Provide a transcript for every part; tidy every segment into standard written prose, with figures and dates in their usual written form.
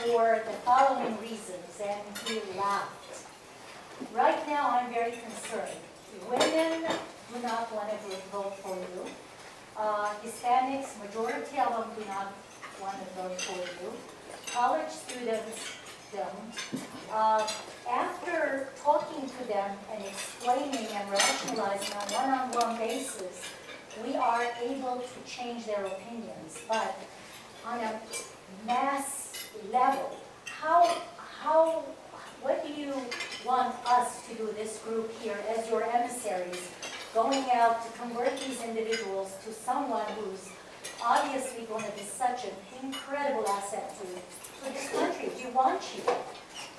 for the following reasons, and he laughed. Right now, I'm very concerned. Women do not want to vote for you. Hispanics, majority of them do not want to vote for you. College students don't. After talking to them and explaining and rationalizing on a one-on-one basis, we are able to change their opinions. But on a mass level, what do you want us to do, this group here, as your emissaries, going out to convert these individuals to someone who's obviously going to be such an incredible asset to this country? We want you.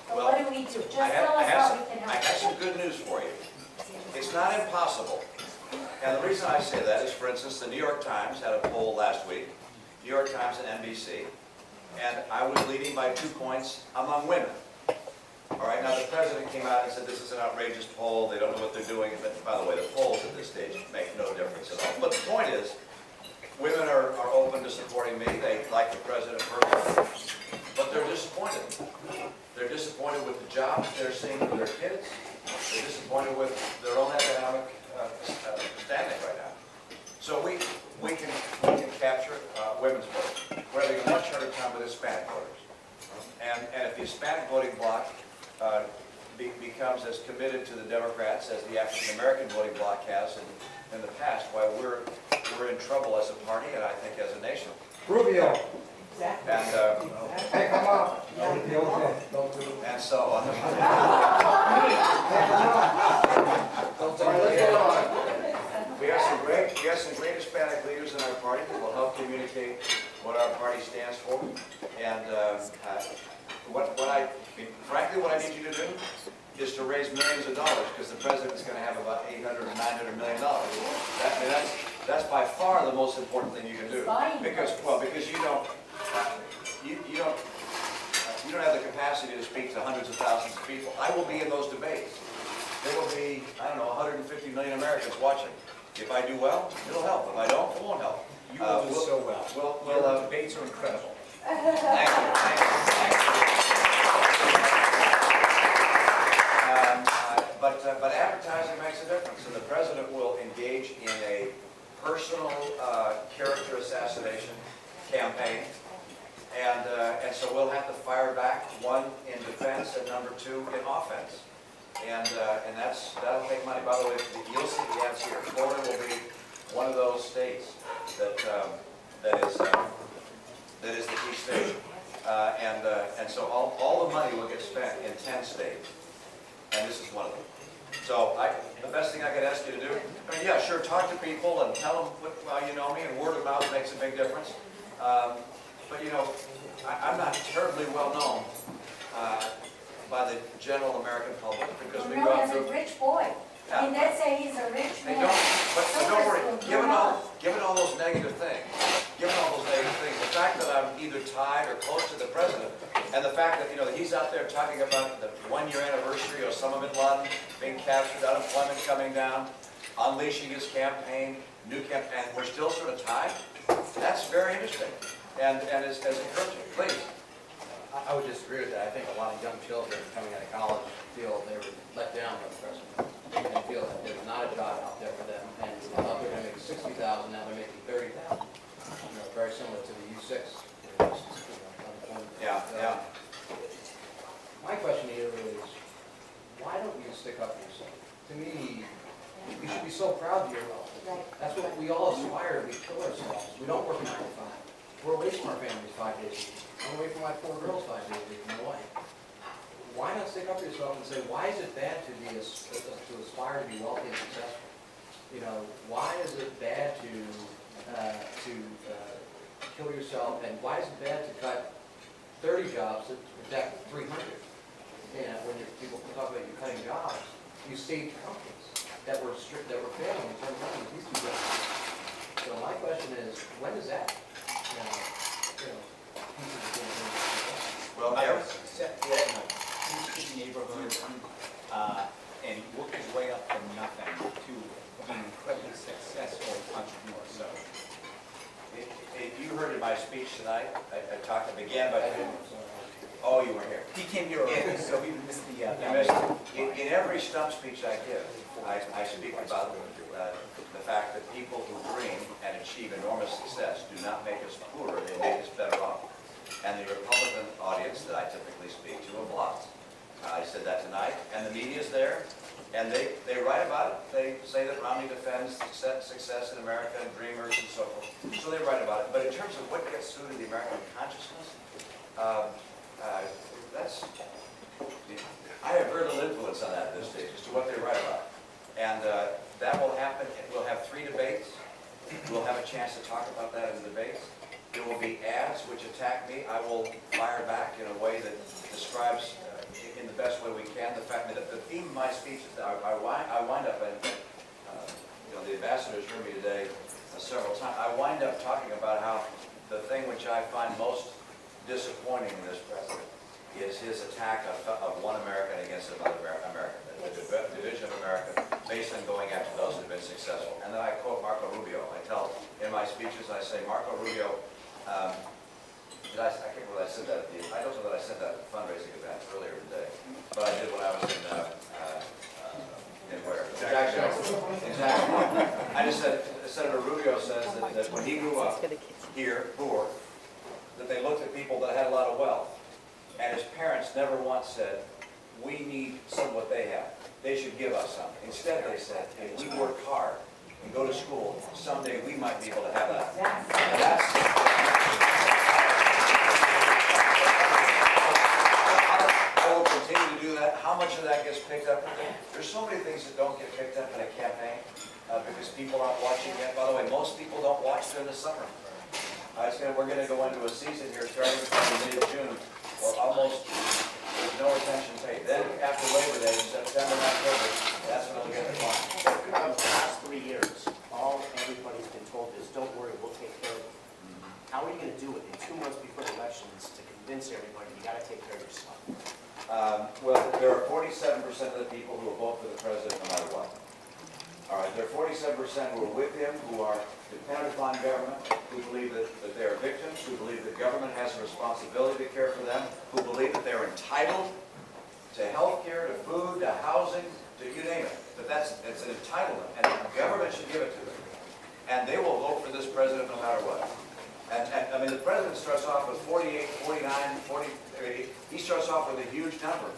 But Well, what do we do? Just tell us how we can help. I have some good news for you. It's not impossible. And the reason I say that is, for instance, the New York Times had a poll last week, New York Times and NBC, and I was leading by 2 points among women. All right, now the president came out and said this is an outrageous poll, they don't know what they're doing, but by the way, the polls at this stage make no difference at all. But the point is, women are open to supporting me, they like the president personally, but they're disappointed. They're disappointed with the jobs they're seeing for their kids, they're disappointed with their own economic standing right now. So we can capture women's vote. We're having a much harder time with Hispanic voters. And if the Hispanic voting bloc becomes as committed to the Democrats as the African American voting bloc has in the past, why we're in trouble as a party and I think as a nation. Rubio. Exactly. And Hey, come on. and so we have some great Hispanic leaders in our party that will help communicate what our party stands for. And frankly, what I need you to do is to raise millions of dollars, because the president is going to have about $800 or $900 million. That's by far the most important thing you can do. Because you don't have the capacity to speak to hundreds of thousands of people. I will be in those debates. There will be, I don't know, 150 million Americans watching. If I do well, it'll help. If I don't, it won't help. You will do so well. Your debates are incredible. Thank you. But advertising makes a difference, and the president will engage in a personal character assassination campaign, and so we'll have to fire back, one in defense and number two in offense, and that'll take money. By the way, you'll see the ads here. Florida will be one of those states that is the key state, and so all the money will get spent in 10 states, and this is one of them. So the best thing I could ask you to do, I mean, yeah, sure, talk to people and tell them how you know me, and word of mouth makes a big difference. But you know, I'm not terribly well known by the general American public because we go out through. As a rich boy. Yeah. I mean, that's saying he's a rich man. But don't worry, given all those negative things, the fact that I'm either tied or close to the president, and the fact that, you know, that he's out there talking about the one-year anniversary of Osama bin Laden being captured, unemployment coming down, unleashing his campaign, new campaign, and we're still sort of tied, that's very interesting and is encouraging. Please. I would disagree with that. I think a lot of young children coming out of college feel they were let down by the president. They feel that there's not a job out there for them, and I thought they were going to make $60,000, now they're making $30,000. You know, very similar to the U6. Yeah. My question to you is, why don't you stick up for yourself? To me, you should be so proud of your wealth. That's what we all aspire to. We kill ourselves. We don't work 9 to 5. We're away from our families 5 days a week. I'm away from my 4 girls 5 days a week from my wife. Why not stick up for yourself and say, why is it bad to aspire to be wealthy and successful? You know, why is it bad to kill yourself, and why is it bad to cut 30 jobs to protect 300? And when people talk about you cutting jobs, you saved companies that were failing in terms of these 2 jobs. So my question is, when is that? Well, He's in neighborhoods and worked his way up from nothing to being an incredibly successful entrepreneur. So, you heard in my speech tonight, I began by you weren't here. He came here early, so we missed the, In every stump speech I give, I speak about the fact that people who dream and achieve enormous success do not make us poorer, they make us better off. And the Republican audience that I typically speak to applauds. I said that tonight, and the media's there, and they write about it. They say that Romney defends success in America and dreamers and so forth. So they write about it. But in terms of what gets through to the American consciousness, I have very little influence on that at this stage as to what they write about. And that will happen. We'll have 3 debates. We'll have a chance to talk about that in the debates. There will be ads which attack me. I will fire back in a way that describes in the best way we can the fact that the theme of my speech is that I wind up, and the ambassadors heard me today several times, I wind up talking about how the thing which I find most disappointing in this president is his attack of one American against another American, the division of America based on going after those who have been successful. And then I quote Marco Rubio. I tell, in my speeches, I say, Marco Rubio, I can't remember that I said that I don't know that I said that at the fundraising event earlier today, but I did when I was in where? Jacksonville. Exactly. I just said, Senator Rubio says that when he grew up here, poor, that they looked at people that had a lot of wealth, and his parents never once said, we need some of what they have. They should give us some. Instead, they said, if we work hard and go to school, someday we might be able to have that. And I will continue to do that. How much of that gets picked up? There's so many things that don't get picked up in a campaign because people aren't watching yet. By the way, most people don't watch during the summer. We're going to go into a season here starting from mid-June or almost with no attention paid. Then after Labor Day, in September and October, that's when it'll get the climb. For the last 3 years, all everybody's been told is, don't worry, we'll take care of it. How are you going to do it in 2 months before the elections to convince everybody you got to take care of yourself? Well, there are 47% of the people who will vote for the president no matter what. All right, there are 47% who are with him, who are dependent upon government, who believe that they are victims, who believe that government has a responsibility to care for them, who believe that they're entitled to health care, to food, to housing, to you name it. But it's an entitlement, and the government should give it to them. And they will vote for this president no matter what. And I mean, the president starts off with 48, 49, 40, he starts off with a huge number.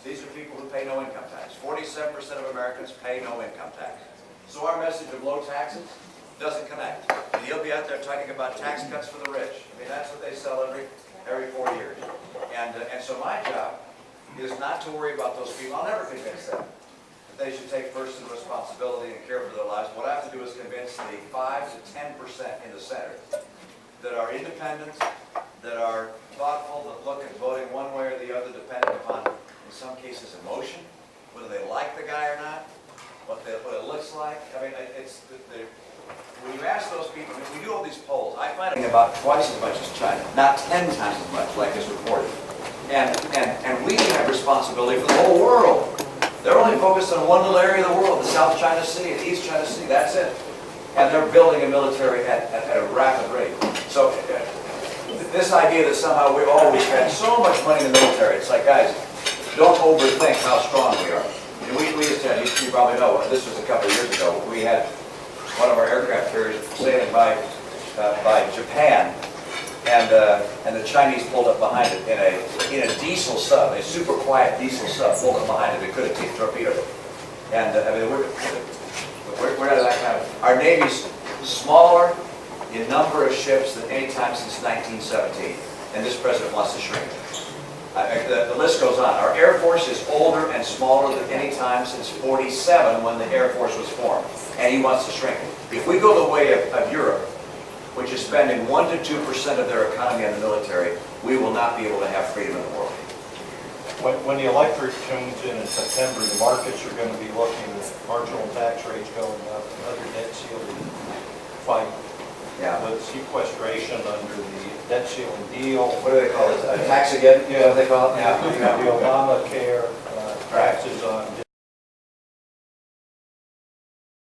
These are people who pay no income tax. 47% of Americans pay no income tax. So our message of low taxes doesn't connect. And he'll be out there talking about tax cuts for the rich. I mean, that's what they sell every 4 years. And so my job is not to worry about those people. I'll never convince them that they should take personal responsibility and care for their lives. What I have to do is convince the 5 to 10% in the Senate that are independent, that are thoughtful, that look at voting one way or the other, depending upon, in some cases, emotion, whether they like the guy or not, what it looks like. I mean, when you ask those people, I mean, we do all these polls, I find about twice as much as China, not 10 times as much, like is reported. And we have responsibility for the whole world. They're only focused on one little area of the world, the South China Sea and East China Sea, that's it. And they're building a military at a rapid rate. So this idea that somehow we spend so much money in the military, it's like, guys, don't overthink how strong we are. And we used to, you probably know, this was a couple of years ago, we had one of our aircraft carriers sailing by Japan, and the Chinese pulled up behind it in a diesel sub, a super quiet diesel sub, pulled up behind it. They could have torpedoed it. And I mean, we're not that kind of. Our Navy's smaller in number of ships than any time since 1917, and this president wants to shrink it. The list goes on. Our Air Force is older and smaller than any time since 47 when the Air Force was formed, and he wants to shrink it. If we go the way of Europe, which is spending 1 to 2% of their economy on the military, we will not be able to have freedom in the world. When the electric comes in September, the markets are going to be looking at marginal tax rates going up, another debt ceiling fight. Yeah. The sequestration under the debt ceiling deal. What do they call it? Tax again? Yeah. What do they call it? Yeah. The Obamacare taxes on